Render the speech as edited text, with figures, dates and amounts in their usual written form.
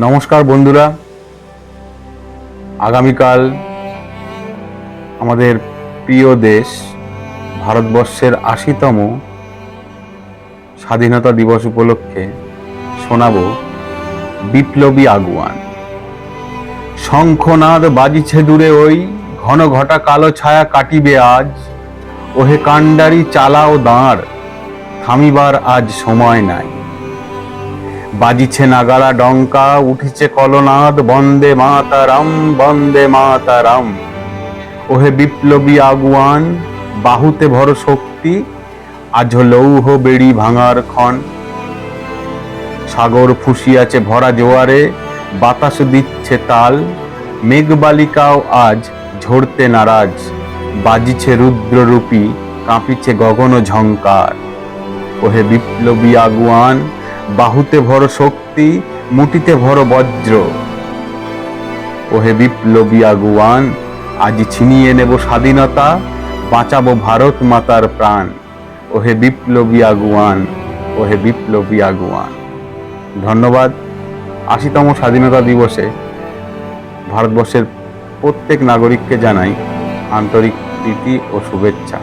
নমস্কার বন্ধুরা, আগামীকাল আমাদের প্রিয় দেশ ভারতবর্ষের ৮০তম স্বাধীনতা দিবস উপলক্ষে শোনাব বিপ্লবী আগুয়ান। শঙ্খনাদ বাজিছে দূরে ওই, ঘন ঘটা কালো ছায়া কাটিবে আজ। ওহে কাণ্ডারি চালাও দাঁড়, থামিবার আজ সময় নাই। বাজিছে নাগাড়া ডঙ্কা, উঠিছে কলনাদ, বন্দে মাতারাম বন্দে মাতারাম। ওহে বিপ্লবী আগুয়ান, বাহুতে ভর শক্তি, আজ লৌহ বেড়ি ভাঙার ক্ষণ। সাগর ফুসিয়াছে ভরা জোয়ারে, বাতাস দিচ্ছে তাল। মেঘবালিকাও আজ ঝরতে নারাজ, বাজিছে রুদ্ররূপী, কাঁপিছে গগন ঝঙ্কার। ওহে বিপ্লবী আগুয়ান, বাহুতে ভর শক্তি, মুঠিতে ভর বজ্র। ওহে বিপ্লবী আগুয়ান, আজ ছিনিয়ে নেব স্বাধীনতা, বাঁচাবো ভারত মাতার প্রাণ। ওহে বিপ্লবী আগুয়ান, ওহে বিপ্লবী আগুয়ান। ধন্যবাদ। ৮০তম স্বাধীনতা দিবসে ভারতবর্ষের প্রত্যেক নাগরিককে জানাই আন্তরিক প্রীতি ও শুভেচ্ছা।